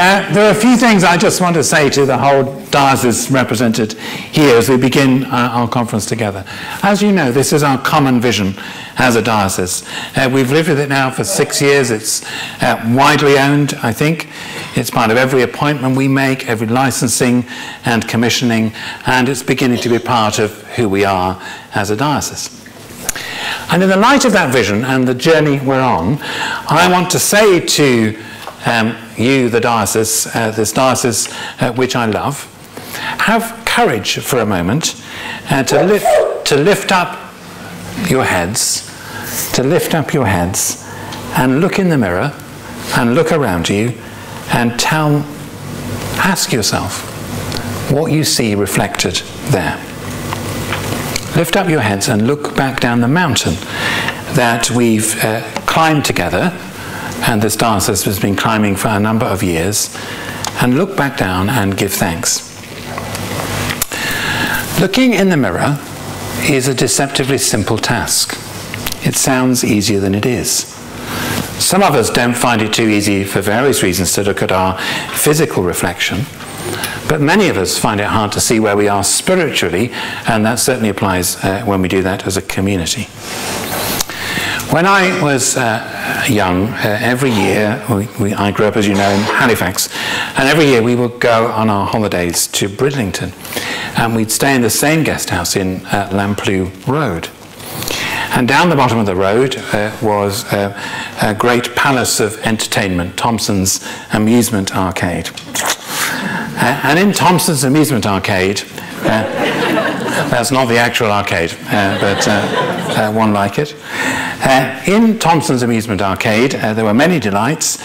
There are a few things I just want to say to the whole diocese represented here as we begin our conference together. As you know, this is our common vision as a diocese. We've lived with it now for 6 years. It's widely owned, I think. It's part of every appointment we make, every licensing and commissioning, and it's beginning to be part of who we are as a diocese. And in the light of that vision and the journey we're on, I want to say to you, the diocese, this diocese which I love, have courage for a moment to lift up your heads, and look in the mirror and look around you and ask yourself what you see reflected there. Lift up your heads and look back down the mountain that we've climbed together, and this diocese has been climbing for a number of years, and look back down and give thanks. Looking in the mirror is a deceptively simple task. It sounds easier than it is. Some of us don't find it too easy for various reasons to look at our physical reflection, but many of us find it hard to see where we are spiritually, and that certainly applies when we do that as a community. When I was young, every year, I grew up, as you know, in Halifax, and every year we would go on our holidays to Bridlington, and we'd stay in the same guest house in Lamplugh Road. And down the bottom of the road was a great palace of entertainment, Thompson's Amusement Arcade. And in Thompson's Amusement Arcade, that's not the actual arcade, but one like it. In Thompson's Amusement Arcade, there were many delights,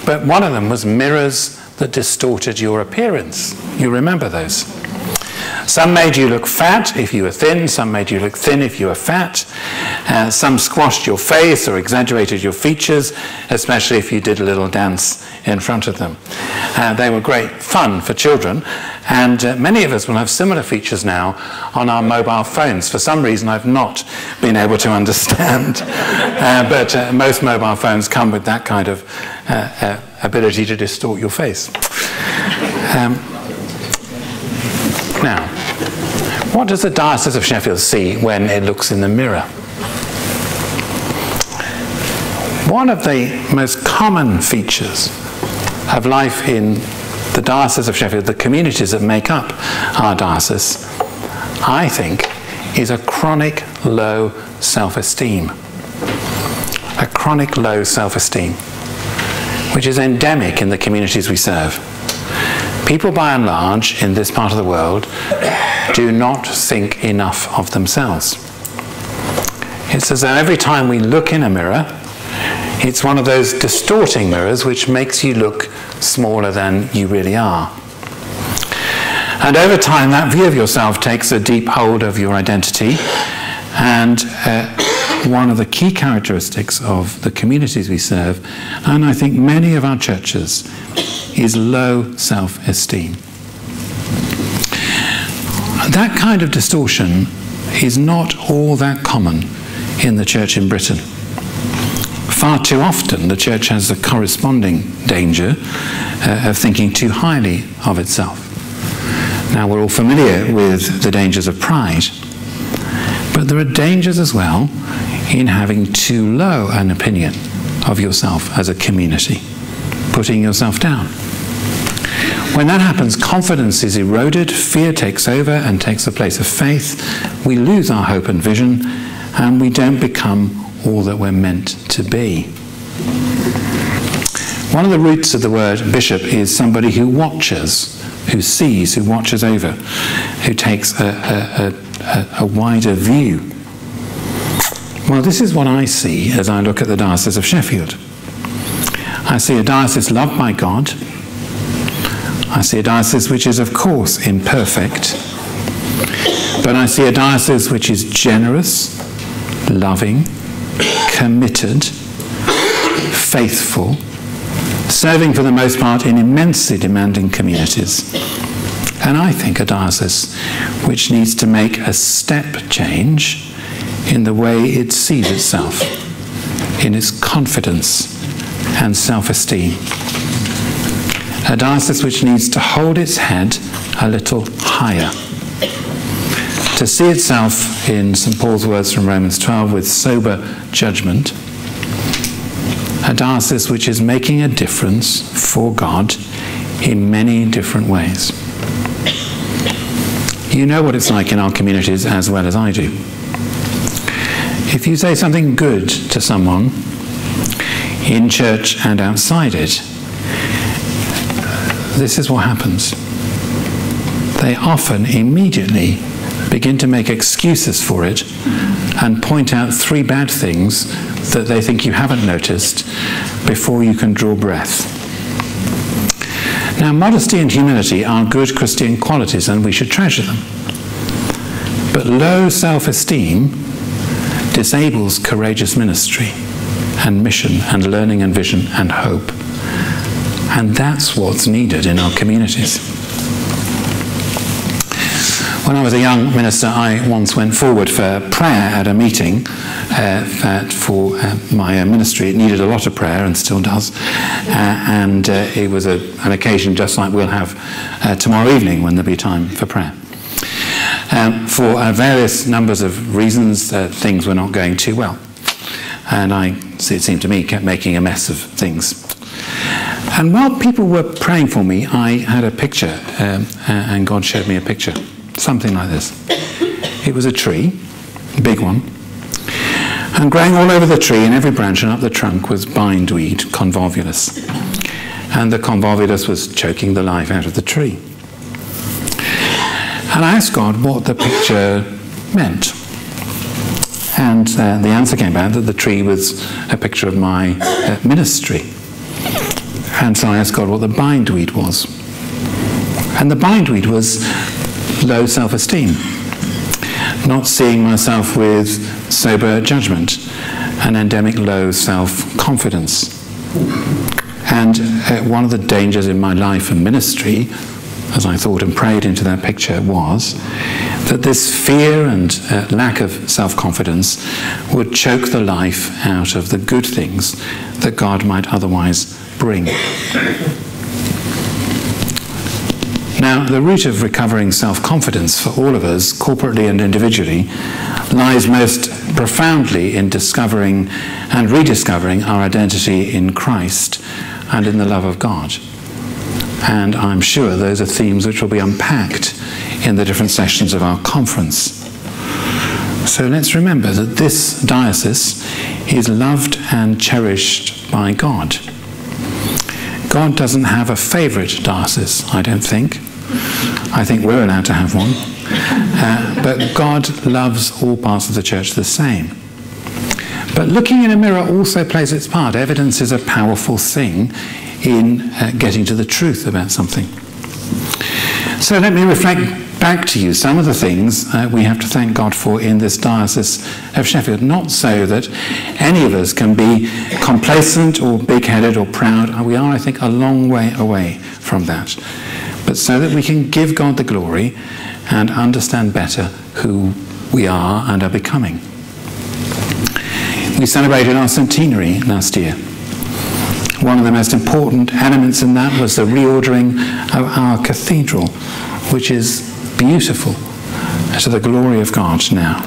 but one of them was mirrors that distorted your appearance. You remember those? Some made you look fat if you were thin, some made you look thin if you were fat. Some squashed your face or exaggerated your features, especially if you did a little dance in front of them. They were great fun for children, and many of us will have similar features now on our mobile phones. For some reason I've not been able to understand, but most mobile phones come with that kind of ability to distort your face. Now, what does the Diocese of Sheffield see when it looks in the mirror? One of the most common features of life in the Diocese of Sheffield, the communities that make up our diocese, I think, is a chronic low self-esteem. A chronic low self-esteem, which is endemic in the communities we serve. People, by and large, in this part of the world, do not think enough of themselves. It's as though every time we look in a mirror, it's one of those distorting mirrors which makes you look smaller than you really are. And over time, that view of yourself takes a deep hold of your identity, and one of the key characteristics of the communities we serve, and I think many of our churches, is low self-esteem. That kind of distortion is not all that common in the church in Britain. Far too often the church has a corresponding danger of thinking too highly of itself. Now, we're all familiar with the dangers of pride, but there are dangers as well in having too low an opinion of yourself as a community, putting yourself down. When that happens, confidence is eroded, fear takes over and takes the place of faith, we lose our hope and vision, and we don't become all that we're meant to be. One of the roots of the word bishop is somebody who watches, who sees, who watches over, who takes a wider view. Well, this is what I see as I look at the Diocese of Sheffield. I see a diocese loved by God. I see a diocese which is, of course, imperfect, but I see a diocese which is generous, loving, committed, faithful, serving for the most part in immensely demanding communities. And I think a diocese which needs to make a step change in the way it sees itself, in its confidence and self-esteem. a diocese which needs to hold its head a little higher, to see itself, in St. Paul's words from Romans 12, with sober judgment, a diocese which is making a difference for God in many different ways. You know what it's like in our communities as well as I do. If you say something good to someone, in church and outside it, this is what happens. They often immediately begin to make excuses for it and point out 3 bad things that they think you haven't noticed before you can draw breath. Now, modesty and humility are good Christian qualities and we should treasure them. But low self-esteem disables courageous ministry and mission and learning and vision and hope. And that's what's needed in our communities. When I was a young minister, I once went forward for prayer at a meeting for my ministry. It needed a lot of prayer and still does. And it was an occasion just like we'll have tomorrow evening when there'll be time for prayer. For various numbers of reasons, things were not going too well. And it seemed to me, kept making a mess of things. And while people were praying for me, I had a picture, and God showed me a picture. Something like this. It was a tree, a big one, and growing all over the tree in every branch and up the trunk was bindweed, convolvulus. And the convolvulus was choking the life out of the tree. And I asked God what the picture meant. And the answer came back that the tree was a picture of my ministry. And so I asked God what the bindweed was. And the bindweed was low self-esteem, not seeing myself with sober judgment, an endemic low self-confidence. And one of the dangers in my life and ministry, as I thought and prayed into that picture, was that this fear and lack of self-confidence would choke the life out of the good things that God might otherwise bring. Now, the root of recovering self-confidence for all of us, corporately and individually, lies most profoundly in discovering and rediscovering our identity in Christ and in the love of God. And I'm sure those are themes which will be unpacked in the different sessions of our conference. So let's remember that this diocese is loved and cherished by God. God doesn't have a favourite diocese, I don't think. I think we're allowed to have one. But God loves all parts of the church the same. But looking in a mirror also plays its part. Evidence is a powerful thing in getting to the truth about something. So let me reflect back to you some of the things we have to thank God for in this Diocese of Sheffield. Not so that any of us can be complacent or big-headed or proud. We are, I think, a long way away from that. But so that we can give God the glory and understand better who we are and are becoming. We celebrated our centenary last year. One of the most important elements in that was the reordering of our cathedral, which is beautiful to the glory of God now.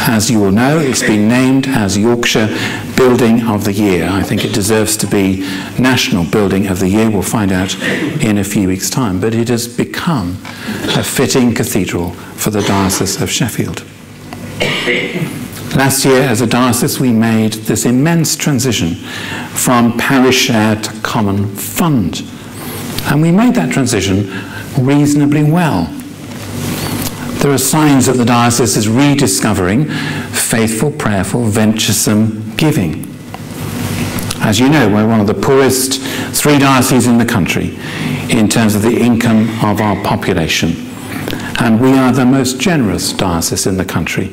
As you will know, it's been named as Yorkshire Building of the Year. I think it deserves to be National Building of the Year. We'll find out in a few weeks' time. But it has become a fitting cathedral for the Diocese of Sheffield. Last year, as a diocese, we made this immense transition from parish share to common fund. And we made that transition reasonably well. There are signs that the diocese is rediscovering faithful, prayerful, venturesome giving. As you know, we're one of the poorest 3 dioceses in the country in terms of the income of our population. And we are the most generous diocese in the country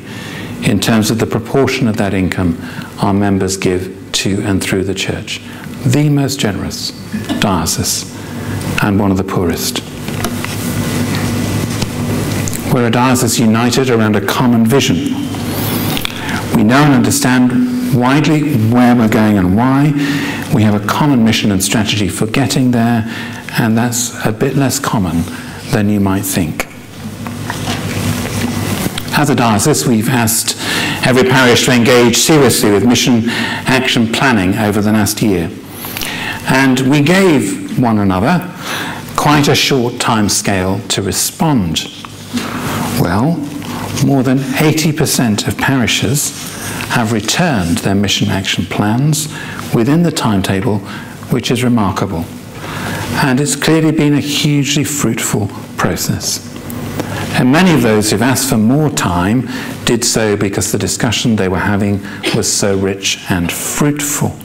in terms of the proportion of that income our members give to and through the church. The most generous diocese and one of the poorest. We're a diocese united around a common vision. We know and understand widely where we're going and why. We have a common mission and strategy for getting there, and that's a bit less common than you might think. As a diocese, we've asked every parish to engage seriously with mission action planning over the last year. And we gave one another quite a short time scale to respond. Well, more than 80% of parishes have returned their mission action plans within the timetable, which is remarkable. And it's clearly been a hugely fruitful process. And many of those who've asked for more time did so because the discussion they were having was so rich and fruitful.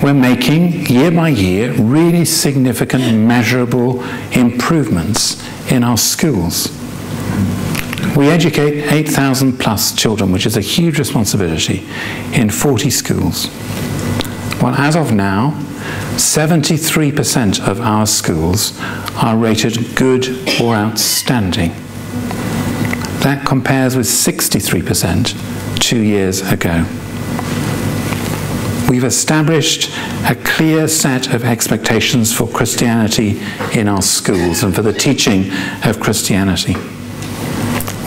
We're making, year by year, really significant, measurable improvements in our schools. We educate 8,000 plus children, which is a huge responsibility, in 40 schools. Well, as of now, 73% of our schools are rated good or outstanding. That compares with 63% 2 years ago. We've established a clear set of expectations for Christianity in our schools and for the teaching of Christianity.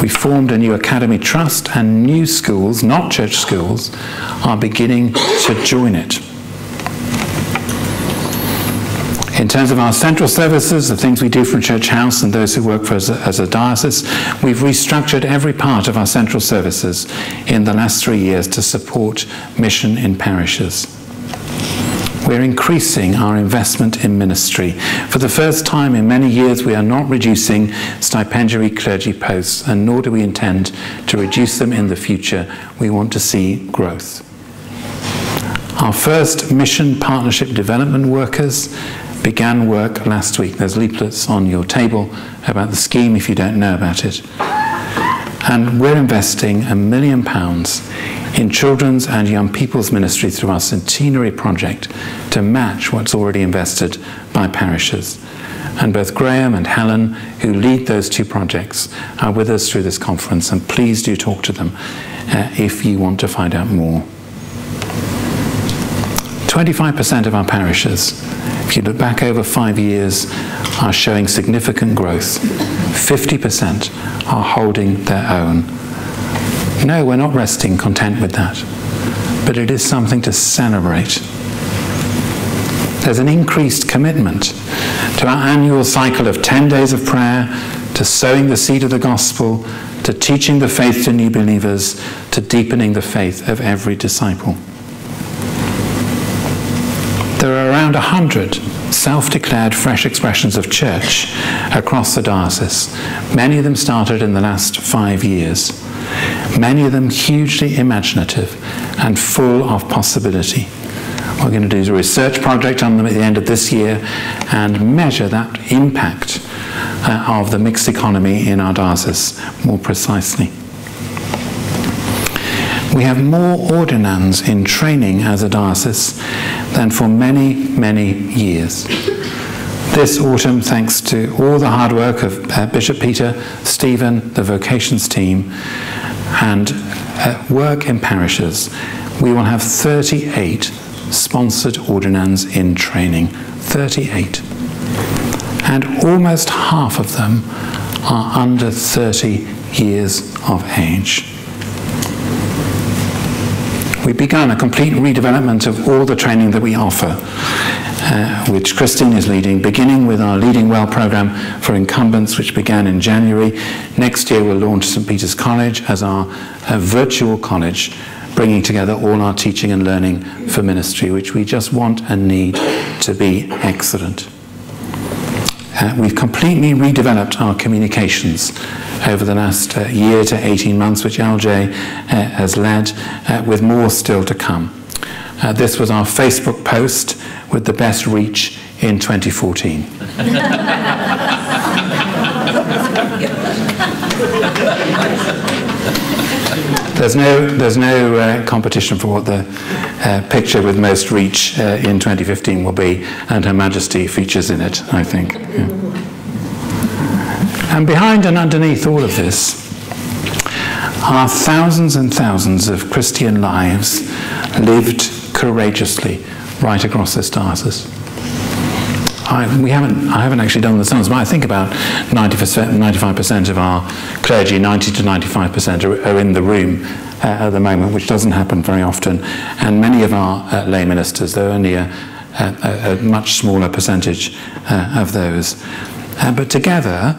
We formed a new academy trust, and new schools, not church schools, are beginning to join it. In terms of our central services, the things we do from Church House and those who work for us as a diocese, we've restructured every part of our central services in the last 3 years to support mission in parishes. We're increasing our investment in ministry. For the first time in many years, we are not reducing stipendiary clergy posts, and nor do we intend to reduce them in the future. We want to see growth. Our first mission partnership development workers began work last week. There's leaflets on your table about the scheme if you don't know about it. And we're investing £1 million in children's and young people's ministry through our centenary project to match what's already invested by parishes. And both Graham and Helen, who lead those two projects, are with us through this conference, and please do talk to them if you want to find out more. 25% of our parishes, if you look back over 5 years, are showing significant growth. 50% are holding their own. No, we're not resting content with that, but it is something to celebrate. There's an increased commitment to our annual cycle of 10 days of prayer, to sowing the seed of the gospel, to teaching the faith to new believers, to deepening the faith of every disciple. There are around 100 self-declared fresh expressions of church across the diocese. Many of them started in the last 5 years. Many of them hugely imaginative and full of possibility. We're going to do a research project on them at the end of this year and measure that impact of the mixed economy in our diocese more precisely. We have more ordinands in training as a diocese than for many, many years. This autumn, thanks to all the hard work of Bishop Peter, Stephen, the vocations team, and work in parishes, we will have 38 sponsored ordinands in training. 38. And almost half of them are under 30 years of age. We've begun a complete redevelopment of all the training that we offer, which Christine is leading, beginning with our Leading Well programme for incumbents, which began in January. Next year we'll launch St Peter's College as our virtual college, bringing together all our teaching and learning for ministry, which we just want and need to be excellent. We've completely redeveloped our communications over the last year to 18 months, which LJ has led, with more still to come. This was our Facebook post with the best reach in 2014. There's no competition for what the picture with most reach in 2015 will be, and Her Majesty features in it, I think. Yeah. And behind and underneath all of this are thousands and thousands of Christian lives lived courageously right across this diocese. I haven't actually done the sums, but I think about 95% of our clergy, 90 to 95% are in the room at the moment, which doesn't happen very often. And many of our lay ministers, they're only a much smaller percentage of those. But together,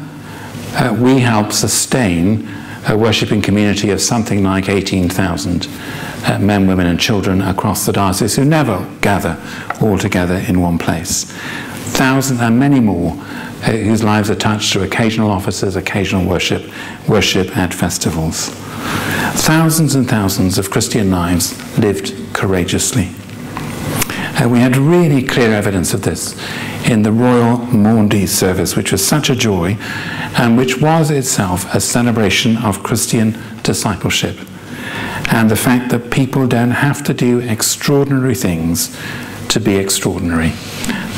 we help sustain a worshipping community of something like 18,000 men, women and children across the diocese who never gather all together in one place. Thousands and many more whose lives are touched through occasional offices, occasional worship at festivals. Thousands and thousands of Christian lives lived courageously. We had really clear evidence of this in the Royal Maundy service, which was such a joy and which was itself a celebration of Christian discipleship and the fact that people don't have to do extraordinary things to be extraordinary.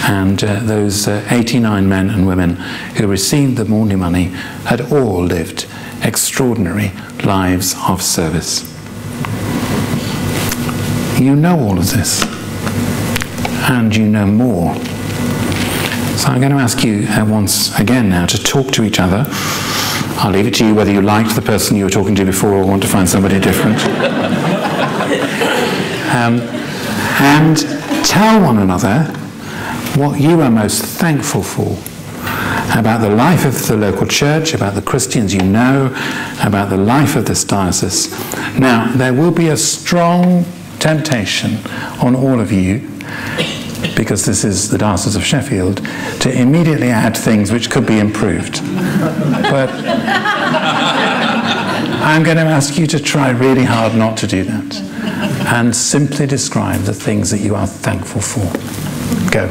And those 89 men and women who received the Maundy money had all lived extraordinary lives of service. You know all of this, and you know more. So I'm going to ask you once again now to talk to each other. I'll leave it to you whether you liked the person you were talking to before or want to find somebody different. And tell one another what you are most thankful for about the life of the local church, about the Christians you know, about the life of this diocese. Now, there will be a strong temptation on all of you, because this is the Diocese of Sheffield, to immediately add things which could be improved. But I'm going to ask you to try really hard not to do that and simply describe the things that you are thankful for. Go.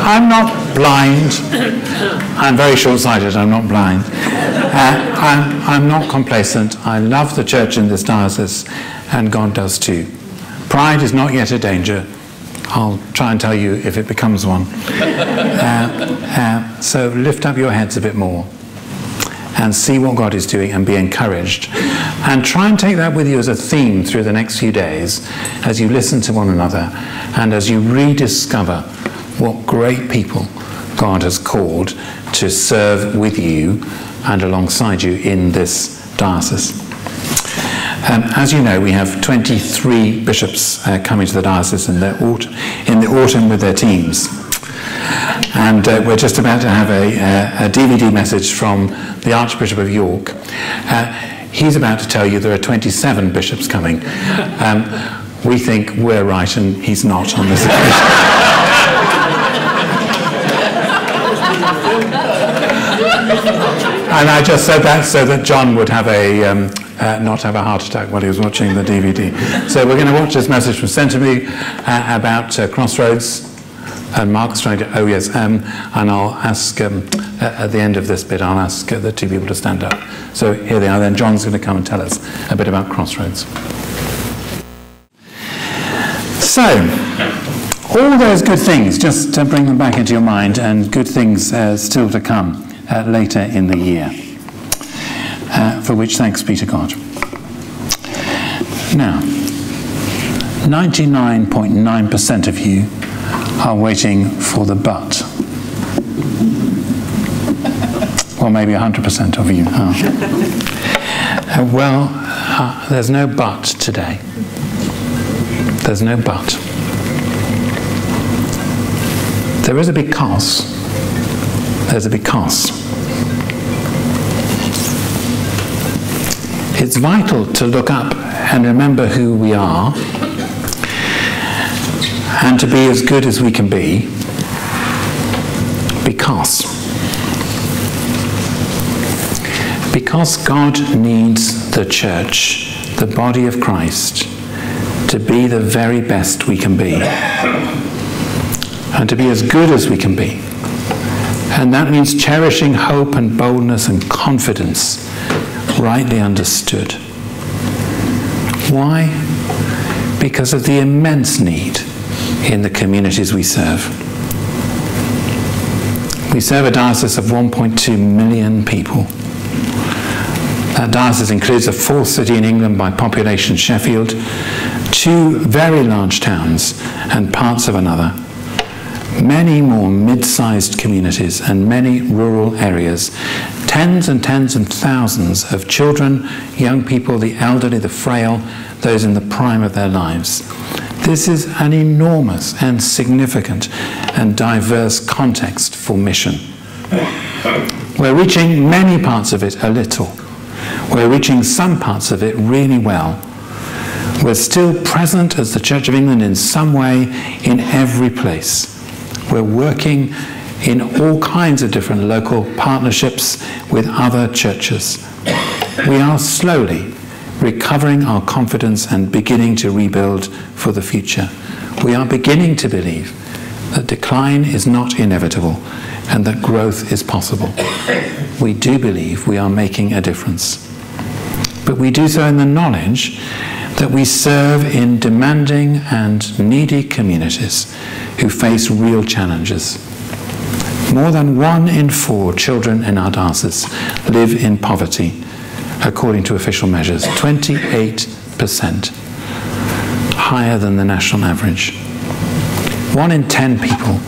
I'm not blind. I'm very short-sighted. I'm not blind. I'm not complacent. I love the church in this diocese, and God does too. Pride is not yet a danger. I'll try and tell you if it becomes one. So lift up your heads a bit more and see what God is doing and be encouraged. And try and take that with you as a theme through the next few days as you listen to one another and as you rediscover what great people God has called to serve with you and alongside you in this diocese. As you know, we have 23 bishops coming to the diocese in the autumn with their teams. And we're just about to have a DVD message from the Archbishop of York. He's about to tell you there are 27 bishops coming. We think we're right and he's not on this occasion. And I just said that so that John would have not have a heart attack while he was watching the DVD. So we're going to watch this message from Centerbury about Crossroads. And Mark's trying to, oh yes, and I'll ask, at the end of this bit, I'll ask the two people to stand up. So here they are, then John's going to come and tell us a bit about Crossroads. So, all those good things, just to bring them back into your mind, and good things still to come later in the year, for which thanks be to God. Now, 99.9% of you are waiting for the but. Well, maybe 100% of you are. There's no but today. There's no but. There is a because. There's a because. It's vital to look up and remember who we are and to be as good as we can be, because God needs the church, the body of Christ, to be the very best we can be and to be as good as we can be. And that means cherishing hope and boldness and confidence, rightly understood. Why? Because of the immense need in the communities we serve. We serve a diocese of 1.2 million people. That diocese includes the fourth city in England by population, Sheffield, 2 very large towns and parts of another, many more mid-sized communities and many rural areas, tens and thousands of children, young people, the elderly, the frail, those in the prime of their lives. This is an enormous and significant and diverse context for mission. We're reaching many parts of it a little. We're reaching some parts of it really well. We're still present as the Church of England in some way in every place. We're working in all kinds of different local partnerships with other churches. We are slowly recovering our confidence and beginning to rebuild for the future. We are beginning to believe that decline is not inevitable and that growth is possible. We do believe we are making a difference. But we do so in the knowledge that we serve in demanding and needy communities who face real challenges. More than 1 in 4 children in our diocese live in poverty, according to official measures, 28%, higher than the national average. 1 in 10 people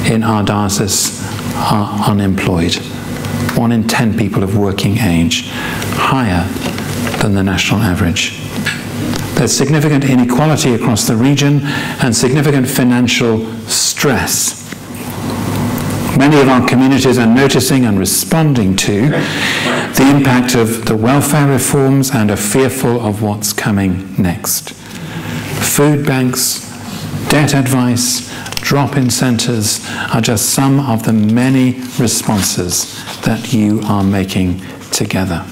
in our diocese are unemployed. 1 in 10 people of working age, higher than the national average. There's significant inequality across the region and significant financial stress. Many of our communities are noticing and responding to the impact of the welfare reforms and are fearful of what's coming next. Food banks, debt advice, drop-in centres are just some of the many responses that you are making together.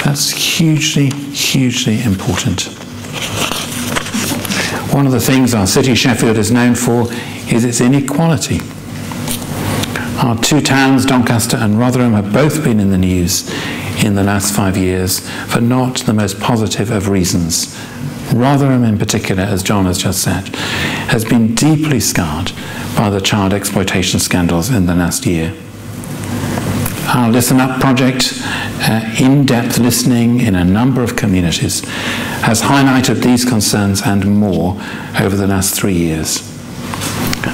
That's hugely, hugely important. One of the things our city, Sheffield, is known for is its inequality. Our 2 towns, Doncaster and Rotherham, have both been in the news in the last 5 years for not the most positive of reasons. Rotherham in particular, as John has just said, has been deeply scarred by the child exploitation scandals in the last year. Our Listen Up project, in-depth listening in a number of communities, has highlighted these concerns and more over the last 3 years.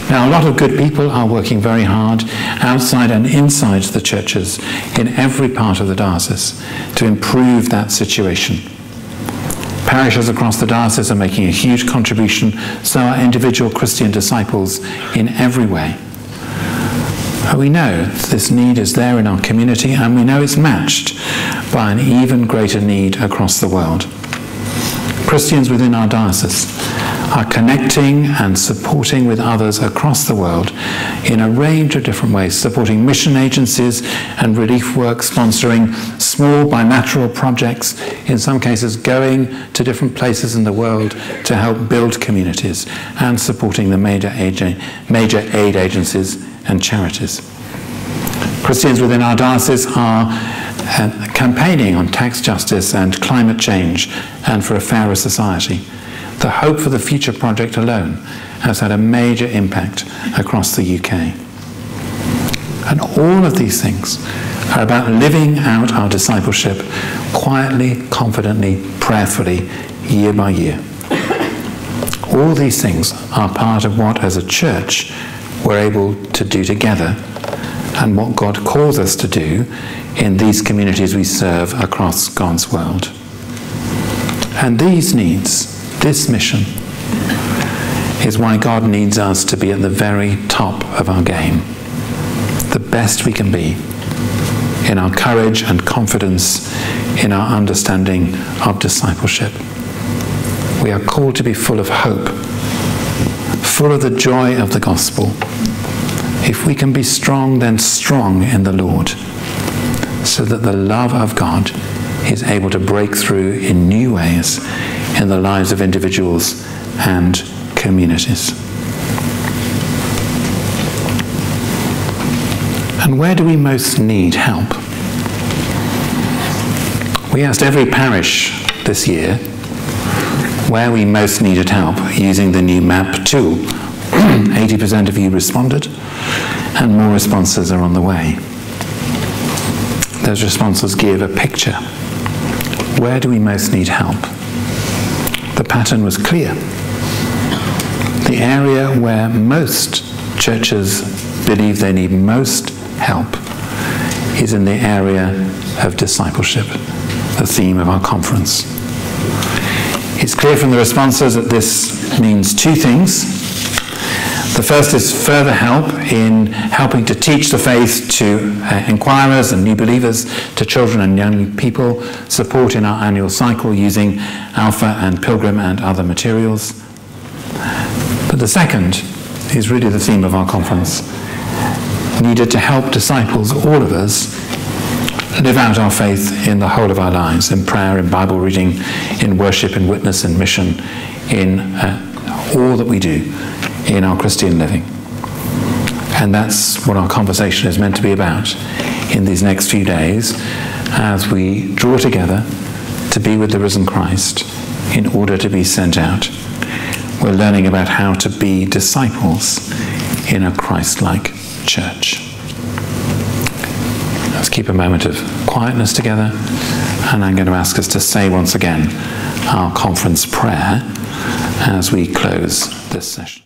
Now, a lot of good people are working very hard outside and inside the churches in every part of the diocese to improve that situation. Parishes across the diocese are making a huge contribution, so are individual Christian disciples in every way. We know this need is there in our community, and we know it's matched by an even greater need across the world. Christians within our diocese are connecting and supporting with others across the world in a range of different ways, supporting mission agencies and relief work, sponsoring small bilateral projects, in some cases going to different places in the world to help build communities, and supporting the major aid agencies and charities. Christians within our diocese are campaigning on tax justice and climate change and for a fairer society. The Hope for the Future project alone has had a major impact across the UK. And all of these things are about living out our discipleship quietly, confidently, prayerfully, year by year. All these things are part of what, as a church, we're able to do together, and what God calls us to do in these communities we serve across God's world. And these needs, this mission, is why God needs us to be at the very top of our game, the best we can be, in our courage and confidence, in our understanding of discipleship. We are called to be full of hope, full of the joy of the gospel. If we can be strong, then strong in the Lord, so that the love of God is able to break through in new ways in the lives of individuals and communities. And where do we most need help? We asked every parish this year where we most needed help using the new MAP tool. 80% of you responded, and more responses are on the way. those responses give a picture. Where do we most need help? The pattern was clear. The area where most churches believe they need most help is in the area of discipleship, the theme of our conference. It's clear from the responses that this means two things. The first is further help in helping to teach the faith to inquirers and new believers, to children and young people, support in our annual cycle using Alpha and Pilgrim and other materials. But the second is really the theme of our conference, needed to help disciples, all of us, live out our faith in the whole of our lives, in prayer, in Bible reading, in worship, in witness, in mission, in all that we do in our Christian living. And that's what our conversation is meant to be about in these next few days as we draw together to be with the risen Christ in order to be sent out. We're learning about how to be disciples in a Christ-like church. Let's keep a moment of quietness together, and I'm going to ask us to say once again our conference prayer as we close this session.